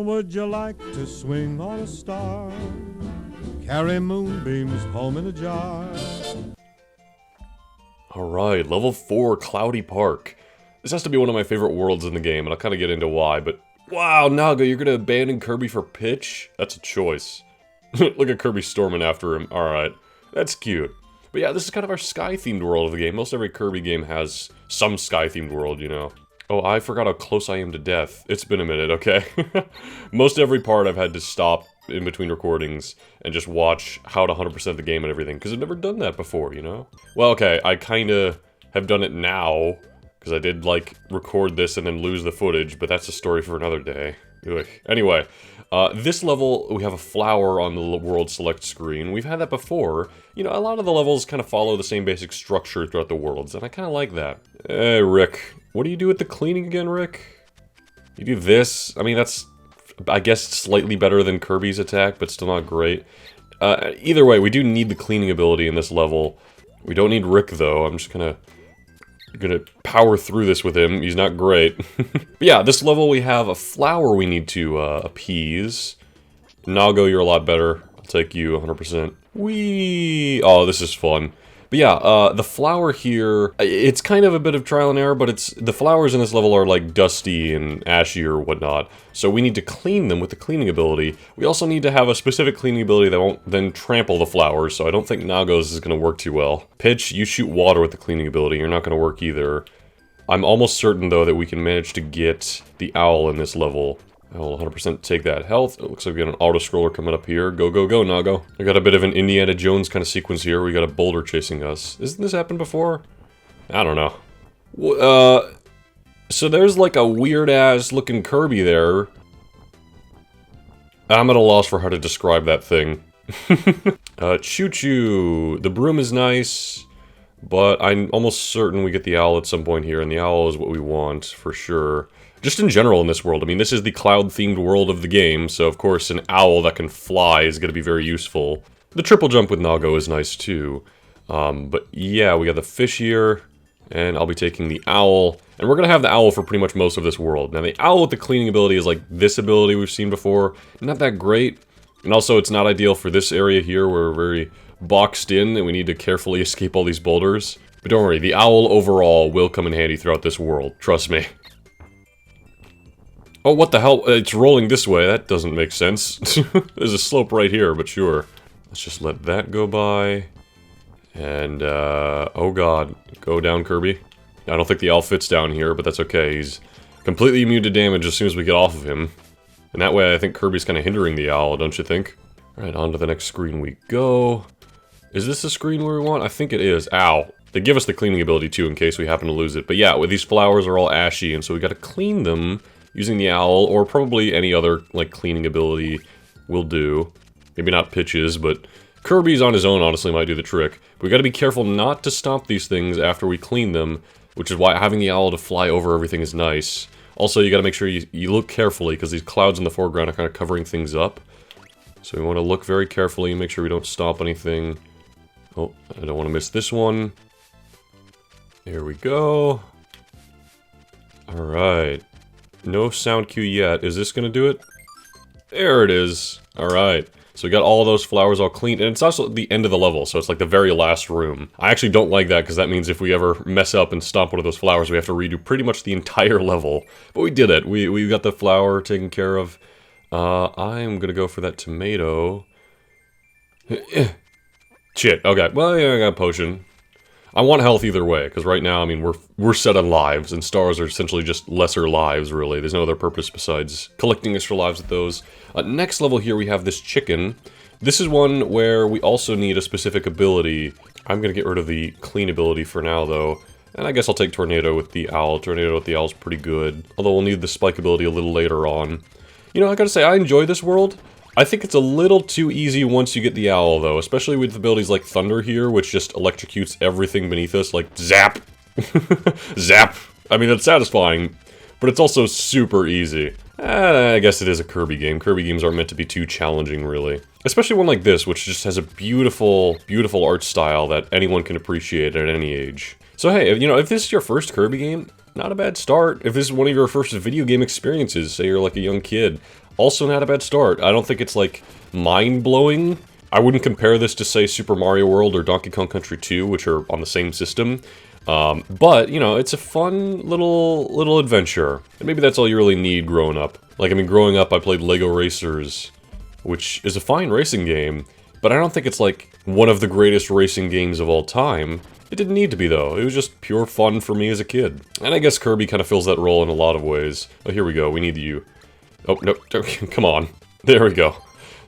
would you like to swing on a star? Carry moonbeams home in a jar. Alright, level 4, Cloudy Park. This has to be one of my favorite worlds in the game, and I'll kind of get into why, but... Wow, Naga, you're gonna abandon Kirby for Pitch? That's a choice. Look at Kirby storming after him. Alright, that's cute. But yeah, this is kind of our sky-themed world of the game. Most every Kirby game has some sky-themed world, you know. Oh, I forgot how close I am to death. It's been a minute, okay? Most every part I've had to stop in between recordings and just watch how to 100% the game and everything, because I've never done that before, you know? Well, okay, I kinda have done it now, because I did, like, record this and then lose the footage, but that's a story for another day. Ugh. Anyway, this level, we have a flower on the world select screen. We've had that before. You know, a lot of the levels kind of follow the same basic structure throughout the worlds, and I kind of like that. Hey, Rick. What do you do with the cleaning again, Rick? You do this? I mean, that's, I guess, slightly better than Kirby's attack, but still not great. Either way, we do need the cleaning ability in this level. We don't need Rick, though. I'm just gonna power through this with him. He's not great. But yeah, this level we have a flower we need to appease. Nago, you're a lot better. I'll take you 100%. Whee! Oh, this is fun. But yeah, the flower here, it's kind of a bit of trial and error, but the flowers in this level are like dusty and ashy or whatnot, so we need to clean them with the cleaning ability. We also need to have a specific cleaning ability that won't then trample the flowers, so I don't think Nago's is going to work too well. Pitch, you shoot water with the cleaning ability, you're not going to work either. I'm almost certain, though, that we can manage to get the owl in this level. I will 100% take that health. It looks like we got an auto-scroller coming up here. Go, go, go, Nago. I got a bit of an Indiana Jones kind of sequence here. We got a boulder chasing us. Isn't this happened before? I don't know. So there's like a weird-ass looking Kirby there. I'm at a loss for how to describe that thing. Choo-choo. The broom is nice, but I'm almost certain we get the owl at some point here, and the owl is what we want, for sure. Just in general in this world, I mean, this is the cloud-themed world of the game, so of course an owl that can fly is going to be very useful. The triple jump with Nago is nice too. But yeah, we got the fish here, and I'll be taking the owl. And we're going to have the owl for pretty much most of this world. Now the owl with the cleaning ability is like this ability we've seen before. Not that great, and also it's not ideal for this area here where we're very boxed in and we need to carefully escape all these boulders. But don't worry, the owl overall will come in handy throughout this world, trust me. Oh, what the hell? It's rolling this way. That doesn't make sense. There's a slope right here, but sure. Let's just let that go by. And, oh god. Go down, Kirby. I don't think the owl fits down here, but that's okay. He's completely immune to damage as soon as we get off of him. And that way, I think Kirby's kind of hindering the owl, don't you think? Alright, on to the next screen we go. Is this the screen where we want? I think it is. Ow. They give us the cleaning ability, too, in case we happen to lose it. But yeah, these flowers are all ashy, and so we gotta clean them using the owl, or probably any other, like, cleaning ability will do. Maybe not Pitch's, but Kirby's on his own honestly might do the trick. We gotta be careful not to stomp these things after we clean them, which is why having the owl to fly over everything is nice. Also, you gotta make sure you look carefully, because these clouds in the foreground are kind of covering things up. So we want to look very carefully and make sure we don't stomp anything. Oh, I don't want to miss this one. There we go. Alright. No sound cue yet. Is this gonna do it? There it is. Alright. So we got all those flowers all cleaned, and it's also the end of the level, so it's like the very last room. I actually don't like that, because that means if we ever mess up and stomp one of those flowers, we have to redo pretty much the entire level. But we did it. We got the flower taken care of. I'm gonna go for that tomato. Shit, okay. Well, yeah, I got a potion. I want health either way, because right now, I mean, we're set on lives, and stars are essentially just lesser lives, really. There's no other purpose besides collecting extra lives with those. Next level here, we have this chicken. This is one where we also need a specific ability. I'm going to get rid of the clean ability for now, though. And I guess I'll take Tornado with the owl. Tornado with the owl is pretty good. Although we'll need the spike ability a little later on. You know, I gotta say, I enjoy this world. I think it's a little too easy once you get the owl, though, especially with abilities like Thunder here, which just electrocutes everything beneath us, like zap! Zap! I mean, it's satisfying, but it's also super easy. I guess it is a Kirby game. Kirby games aren't meant to be too challenging, really. Especially one like this, which just has a beautiful, beautiful art style that anyone can appreciate at any age. So hey, you know, if this is your first Kirby game, not a bad start. If this is one of your first video game experiences, say you're like a young kid, Also not a bad start. I don't think it's, like, mind-blowing. I wouldn't compare this to, say, Super Mario World or Donkey Kong Country 2, which are on the same system. But, you know, it's a fun little adventure. And maybe that's all you really need growing up. Like, I mean, growing up, I played Lego Racers, which is a fine racing game, but I don't think it's, like, one of the greatest racing games of all time. It didn't need to be, though. It was just pure fun for me as a kid. And I guess Kirby kind of fills that role in a lot of ways. Oh, here we go. We need you. Oh, no. Come on. There we go.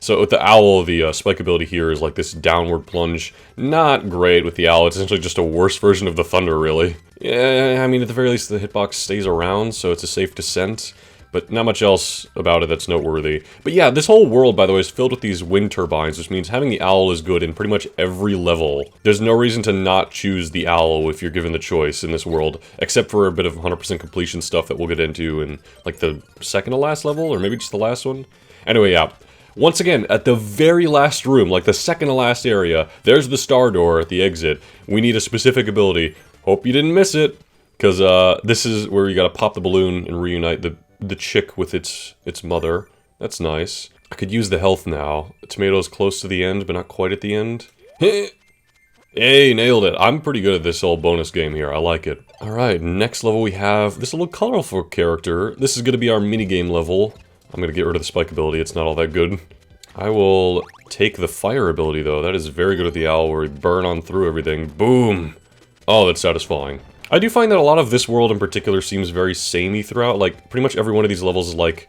So with the owl, the spike ability here is like this downward plunge. Not great with the owl. It's essentially just a worse version of the thunder, really. Yeah, I mean, at the very least, the hitbox stays around, so it's a safe descent. But not much else about it that's noteworthy. But yeah, this whole world, by the way, is filled with these wind turbines, which means having the owl is good in pretty much every level. There's no reason to not choose the owl if you're given the choice in this world, except for a bit of 100% completion stuff that we'll get into in, like, the second to last level, or maybe just the last one. Anyway, yeah. Once again, at the very last room, like the second to last area, there's the star door at the exit. We need a specific ability. Hope you didn't miss it, because this is where you gotta pop the balloon and reunite the chick with its mother. That's nice. I could use the health now. Tomato's close to the end, but not quite at the end. Hey, nailed it. I'm pretty good at this whole bonus game here. I like it. Alright, next level we have this little colorful character. This is gonna be our minigame level. I'm gonna get rid of the spike ability. It's not all that good. I will take the fire ability, though. That is very good with the owl, where we burn on through everything. Boom! Oh, that's satisfying. I do find that a lot of this world in particular seems very samey throughout. Like, pretty much every one of these levels is like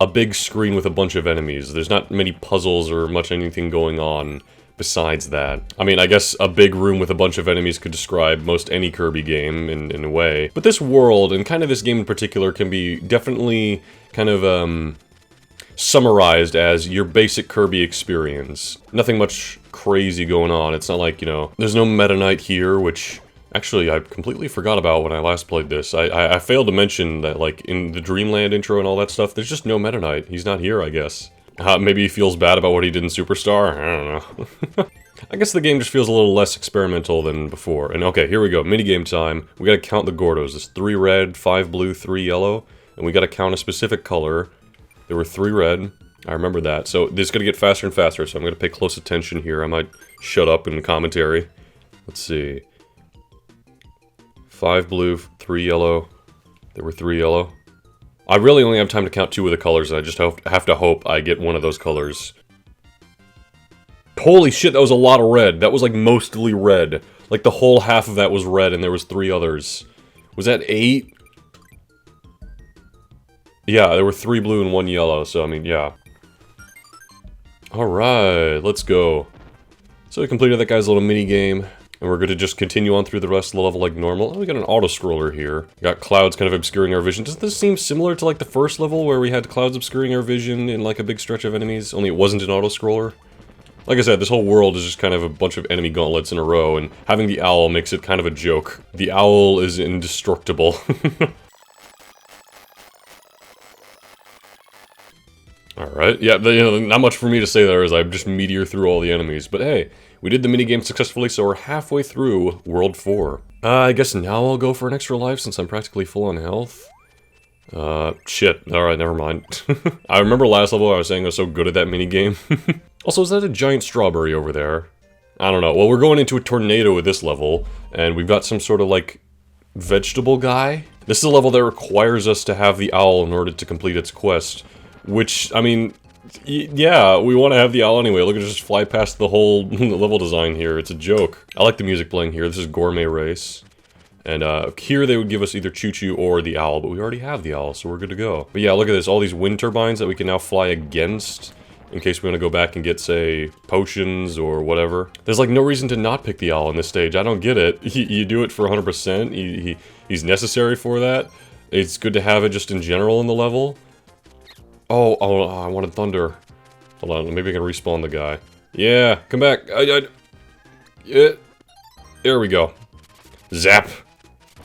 a big screen with a bunch of enemies. There's not many puzzles or much anything going on besides that. I mean, I guess a big room with a bunch of enemies could describe most any Kirby game in a way. But this world, and kind of this game in particular, can be definitely kind of, summarized as your basic Kirby experience. Nothing much crazy going on. It's not like, you know, there's no Meta Knight here, which... Actually, I completely forgot about when I last played this. I failed to mention that, like, in the Dreamland intro and all that stuff, there's just no Meta Knight. He's not here, I guess. Maybe he feels bad about what he did in Superstar? I don't know. I guess the game just feels a little less experimental than before. And okay, here we go. Minigame time. We gotta count the Gordos. There's 3 red, 5 blue, 3 yellow. And we gotta count a specific color. There were 3 red. I remember that. So this is gonna get faster and faster, so I'm gonna pay close attention here. I might shut up in commentary. Let's see. 5 blue, 3 yellow. There were 3 yellow. I really only have time to count 2 of the colors, and I just have to hope I get one of those colors. Holy shit, that was a lot of red. That was like mostly red. Like the whole half of that was red, and there was 3 others. Was that 8? Yeah, there were 3 blue and 1 yellow, so I mean, yeah. Alright, let's go. So we completed that guy's little mini-game. And we're going to just continue on through the rest of the level like normal. Oh, we got an auto-scroller here. We got clouds kind of obscuring our vision. Doesn't this seem similar to like the first level where we had clouds obscuring our vision in like a big stretch of enemies? Only it wasn't an auto-scroller. Like I said, this whole world is just kind of a bunch of enemy gauntlets in a row, and having the owl makes it kind of a joke. The owl is indestructible. Alright, yeah, you know, not much for me to say there as I just meteor through all the enemies, but hey, we did the minigame successfully, so we're halfway through World 4. I guess now I'll go for an extra life since I'm practically full on health. Shit, alright, never mind. I remember last level I was saying I was so good at that minigame. Also, is that a giant strawberry over there? I don't know. Well, we're going into a tornado with this level, and we've got some sort of, like, vegetable guy. This is a level that requires us to have the owl in order to complete its quest. Which, I mean, yeah, we want to have the owl anyway. Look at it just fly past the whole level design here. It's a joke. I like the music playing here. This is Gourmet Race. And here they would give us either Choo Choo or the owl, but we already have the owl, so we're good to go. But yeah, look at this. All these wind turbines that we can now fly against in case we want to go back and get, say, potions or whatever. There's, like, no reason to not pick the owl in this stage. I don't get it. You do it for 100%. He's necessary for that. It's good to have it just in general in the level. Oh, I wanted thunder. Hold on, maybe I can respawn the guy. Yeah, come back. Yeah. There we go. Zap.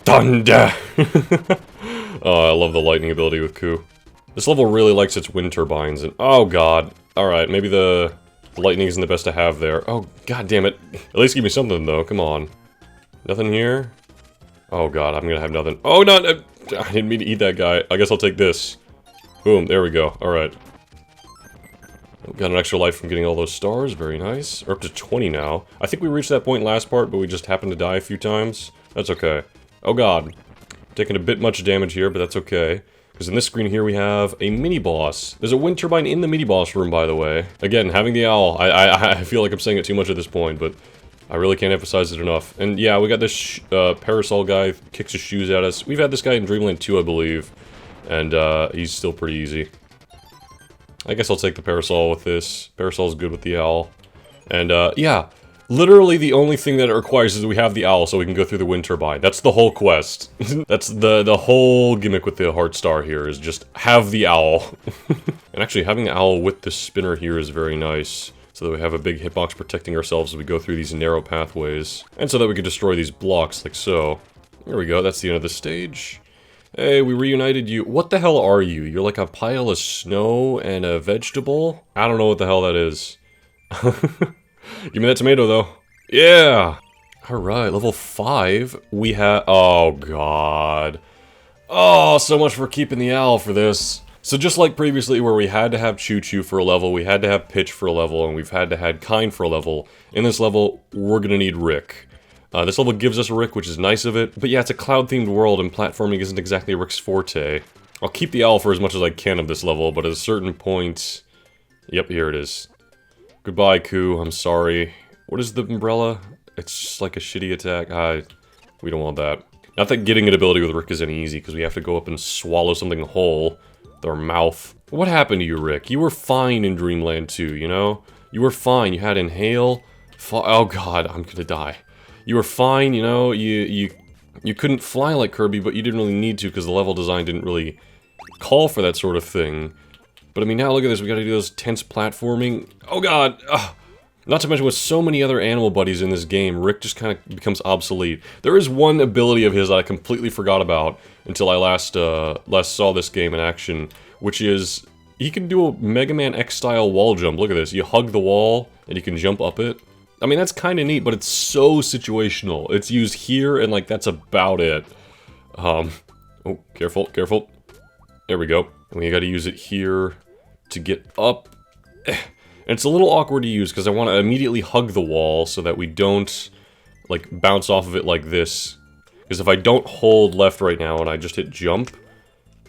Thunder. Oh, I love the lightning ability with Ku. This level really likes its wind turbines, and oh god. Alright, maybe the lightning isn't the best to have there. Oh, god damn it. At least give me something, though. Come on. Nothing here? Oh god, I'm gonna have nothing. Oh, no! I didn't mean to eat that guy. I guess I'll take this. Boom, there we go. Alright. Got an extra life from getting all those stars, very nice. We're up to 20 now. I think we reached that point last part, but we just happened to die a few times. That's okay. Oh god. Taking a bit much damage here, but that's okay. Because in this screen here we have a mini-boss. There's a wind turbine in the mini-boss room, by the way. Again, having the owl, I feel like I'm saying it too much at this point, but I really can't emphasize it enough. And yeah, we got this parasol guy, kicks his shoes at us. We've had this guy in Dreamland 2, I believe. And he's still pretty easy. I guess I'll take the parasol with this. Parasol's good with the owl. And, yeah. Literally the only thing that it requires is that we have the owl so we can go through the wind turbine. That's the whole quest. That's the whole gimmick with the heart star here, is just have the owl. And actually, having the owl with the spinner here is very nice. So that we have a big hitbox protecting ourselves as we go through these narrow pathways. And so that we can destroy these blocks, like so. There we go, that's the end of the stage. Hey, we reunited you. What the hell are you? You're like a pile of snow and a vegetable? I don't know what the hell that is. Give me that tomato, though. Yeah! Alright, level 5. We have... Oh, God. Oh, so much for keeping the owl for this. So just like previously, where we had to have Choo-Choo for a level, we had to have Pitch for a level, and we've had to have Kind for a level, in this level, we're gonna need Rick. This level gives us Rick, which is nice of it, but yeah, it's a cloud-themed world, and platforming isn't exactly Rick's forte. I'll keep the owl for as much as I can of this level, but at a certain point... Yep, here it is. Goodbye, Koo, I'm sorry. What is the umbrella? It's just like a shitty attack. We don't want that. Not that getting an ability with Rick is any easy, because we have to go up and swallow something whole with our mouth. What happened to you, Rick? You were fine in Dreamland 2, you know? You were fine, you had Inhale... Oh god, I'm gonna die. You were fine, you know, you couldn't fly like Kirby, but you didn't really need to because the level design didn't really call for that sort of thing. But I mean, now look at this, we gotta do those tense platforming. Oh god! Ugh. Not to mention with so many other animal buddies in this game, Rick just kind of becomes obsolete. There is one ability of his that I completely forgot about until I last saw this game in action, which is he can do a Mega Man X-style wall jump. Look at this, you hug the wall and you can jump up it. I mean, that's kind of neat, but it's so situational. It's used here, and, like, that's about it. Oh, careful, careful. There we go. And we gotta use it here to get up. And it's a little awkward to use, because I want to immediately hug the wall so that we don't, like, bounce off of it like this. Because if I don't hold left right now and I just hit jump,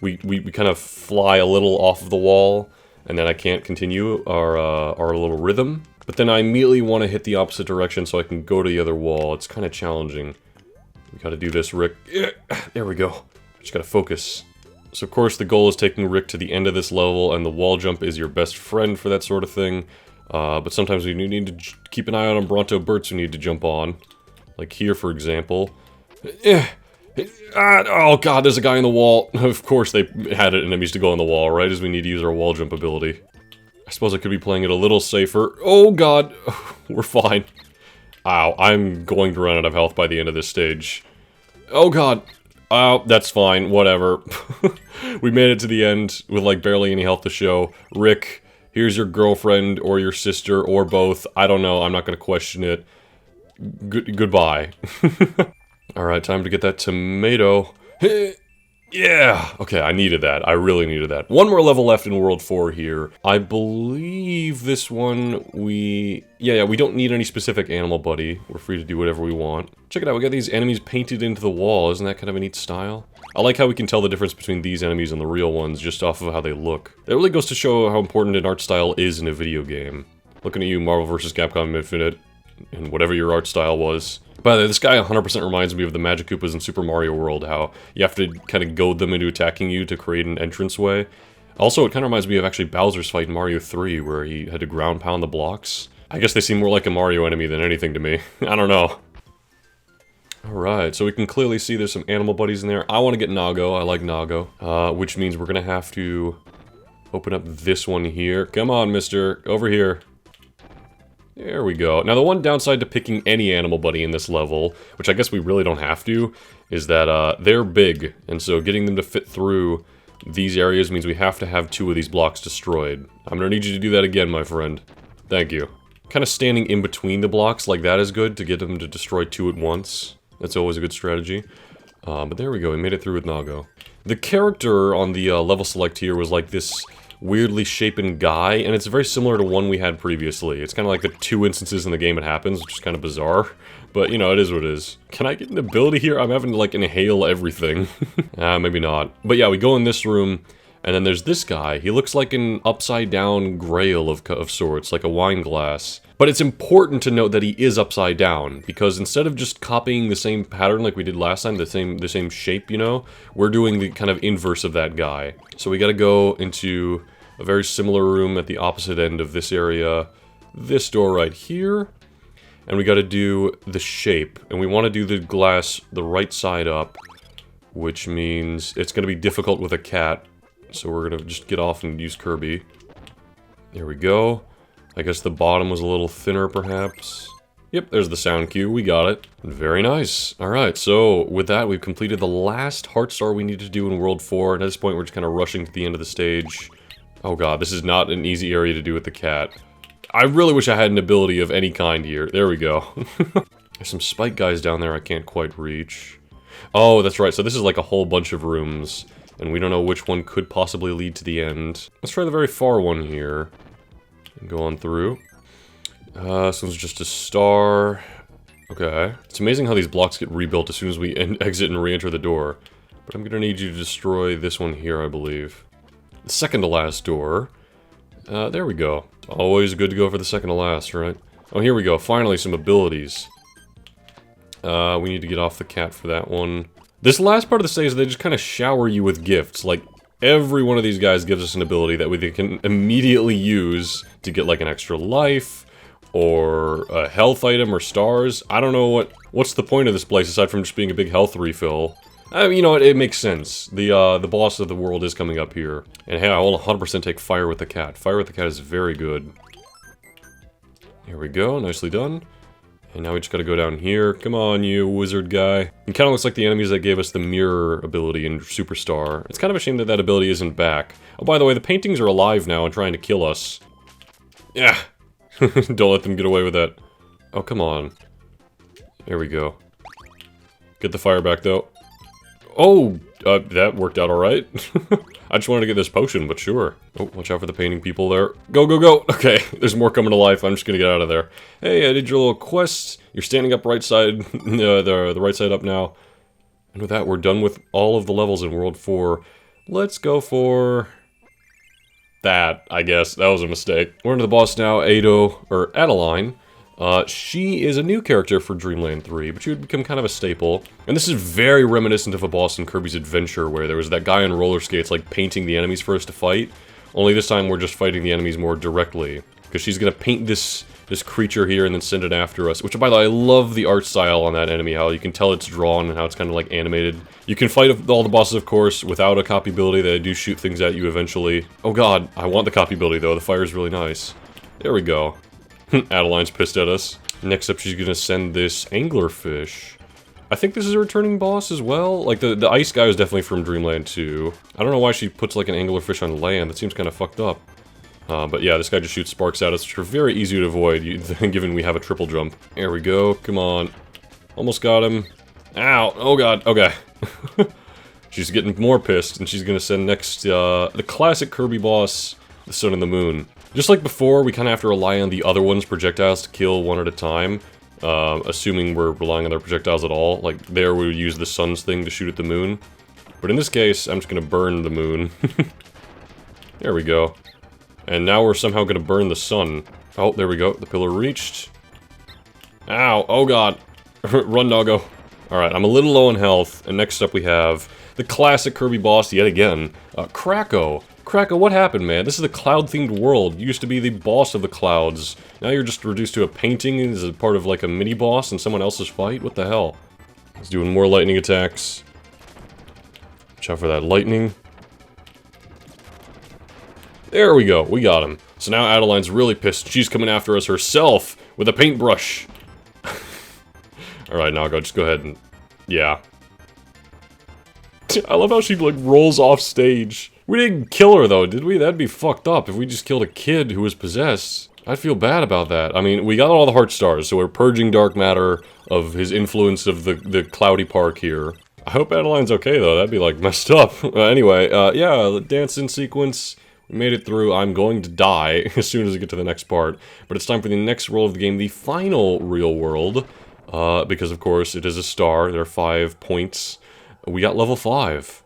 we kind of fly a little off of the wall, and then I can't continue our little rhythm. But then I immediately want to hit the opposite direction so I can go to the other wall. It's kind of challenging. We gotta do this, Rick. There we go. Just gotta focus. So of course the goal is taking Rick to the end of this level, and the wall jump is your best friend for that sort of thing. But sometimes we need to keep an eye out on Bronto Burts we need to jump on. Like here, for example. Oh god, there's a guy in the wall. Of course they had enemies to go on the wall, right? As we need to use our wall jump ability. I suppose I could be playing it a little safer. Oh god, we're fine. Ow, I'm going to run out of health by the end of this stage. Oh god. Oh, that's fine, whatever. We made it to the end with like barely any health to show. Rick, here's your girlfriend or your sister or both. I don't know, I'm not gonna question it. Goodbye. Alright, time to get that tomato. Yeah! Okay, I needed that. I really needed that. One more level left in World 4 here. I believe this one we... Yeah, we don't need any specific animal buddy. We're free to do whatever we want. Check it out, we got these enemies painted into the wall. Isn't that kind of a neat style? I like how we can tell the difference between these enemies and the real ones just off of how they look. That really goes to show how important an art style is in a video game. Looking at you, Marvel vs. Capcom Infinite, and whatever your art style was. By the way, this guy 100% reminds me of the Magic Koopas in Super Mario World, how you have to kind of goad them into attacking you to create an entranceway. Also, it kind of reminds me of actually Bowser's fight in Mario 3, where he had to ground pound the blocks. I guess they seem more like a Mario enemy than anything to me. I don't know. Alright, so we can clearly see there's some animal buddies in there. I want to get Nago, I like Nago. Which means we're going to have to open up this one here. Come on, mister, over here. There we go. Now the one downside to picking any animal buddy in this level, which I guess we really don't have to, is that they're big, and so getting them to fit through these areas means we have to have 2 of these blocks destroyed. I'm gonna need you to do that again, my friend. Thank you. Kind of standing in between the blocks like that is good to get them to destroy 2 at once. That's always a good strategy. But there we go, we made it through with Nago. The character on the level select here was like this weirdly shapen guy, and it's very similar to one we had previously. It's kind of like the 2 instances in the game it happens, which is kind of bizarre. But, you know, it is what it is. Can I get an ability here? I'm having to, like, inhale everything. Maybe not. But yeah, we go in this room, and then there's this guy. He looks like an upside-down grail of sorts, like a wine glass. But it's important to note that he is upside down, because instead of just copying the same pattern like we did last time, the same shape, you know, we're doing the kind of inverse of that guy. So we gotta go into a very similar room at the opposite end of this area. This door right here. And we gotta do the shape, and we want to do the glass the right side up, which means it's gonna be difficult with a cat, so we're gonna just get off and use Kirby. There we go. I guess the bottom was a little thinner, perhaps. Yep, there's the sound cue, we got it. Very nice. Alright, so with that, we've completed the last heart star we need to do in World 4, and at this point we're just kind of rushing to the end of the stage. Oh god, this is not an easy area to do with the cat. I really wish I had an ability of any kind here. There we go. There's some spike guys down there I can't quite reach. Oh, that's right. So this is like a whole bunch of rooms, and we don't know which one could possibly lead to the end. Let's try the very far one here. And go on through. This one's just a star. Okay. It's amazing how these blocks get rebuilt as soon as we exit and re-enter the door. But I'm gonna need you to destroy this one here, I believe. The second to last door. There we go. Always good to go for the second to last, right? Oh, here we go. Finally, some abilities. We need to get off the cat for that one. This last part of the stage, they just kind of shower you with gifts. Like, every one of these guys gives us an ability that we can immediately use to get, like, an extra life, or a health item, or stars. I don't know what's the point of this place, aside from just being a big health refill. I mean, you know what, it makes sense. The boss of the world is coming up here. And hey, I will 100% take Fire with the Cat. Fire with the Cat is very good. Here we go, nicely done. And now we just gotta go down here. Come on, you wizard guy. It kinda looks like the enemies that gave us the mirror ability in Superstar. It's kind of a shame that that ability isn't back. Oh, by the way, the paintings are alive now and trying to kill us. Yeah. Don't let them get away with that. Oh, come on. There we go. Get the fire back, though. Oh, that worked out alright. I just wanted to get this potion, but sure. Oh, watch out for the painting people there. Go, go, go! Okay, there's more coming to life. I'm just gonna get out of there. Hey, I did your little quest. You're standing up right side, the right side up now. And with that, we're done with all of the levels in World 4. Let's go for that, I guess. That was a mistake. We're into the boss now, Adeline. She is a new character for Dreamland 3, but she would become kind of a staple. And this is very reminiscent of a boss in Kirby's Adventure, where there was that guy on roller skates, like, painting the enemies for us to fight. Only this time we're just fighting the enemies more directly. Because she's gonna paint this creature here and then send it after us. Which, by the way, I love the art style on that enemy, how you can tell it's drawn and how it's kind of, like, animated. You can fight all the bosses, of course, without a copy ability. They do shoot things at you eventually. Oh god, I want the copy ability, though. The fire is really nice. There we go. Adeline's pissed at us. Next up, she's gonna send this anglerfish. I think this is a returning boss as well. Like, the ice guy was definitely from Dreamland 2. I don't know why she puts, like, an anglerfish on land. That seems kind of fucked up. But yeah, this guy just shoots sparks at us, which are very easy to avoid, given we have a triple jump. There we go. Come on. Almost got him. Ow. Oh god. Okay. She's getting more pissed, and she's gonna send next, the classic Kirby boss, the Sun and the Moon. Just like before, we kind of have to rely on the other one's projectiles to kill one at a time, assuming we're relying on their projectiles at all. Like, there we would use the sun's thing to shoot at the moon. But in this case, I'm just gonna burn the moon. There we go. And now we're somehow gonna burn the sun. Oh, there we go. The pillar reached. Ow! Oh god! Run, doggo. Alright, I'm a little low in health, and next up we have the classic Kirby boss yet again, Kracko. Kracko, what happened, man? This is the cloud-themed world. You used to be the boss of the clouds. Now you're just reduced to a painting as a part of, like, a mini-boss in someone else's fight? What the hell? He's doing more lightning attacks. Watch out for that lightning. There we go. We got him. So now Adeline's really pissed. She's coming after us herself with a paintbrush. Alright, Nago, just go ahead and... yeah. I love how she, like, rolls off stage. We didn't kill her, though, did we? That'd be fucked up if we just killed a kid who was possessed. I'd feel bad about that. I mean, we got all the heart stars, so we're purging dark matter of his influence of the cloudy park here. I hope Adeline's okay, though. That'd be, like, messed up. Anyway, yeah, the dancing sequence. We made it through. I'm going to die as soon as I get to the next part. But it's time for the next world of the game, the final real world. Because, of course, it is a star. There are 5 points. We got level 5.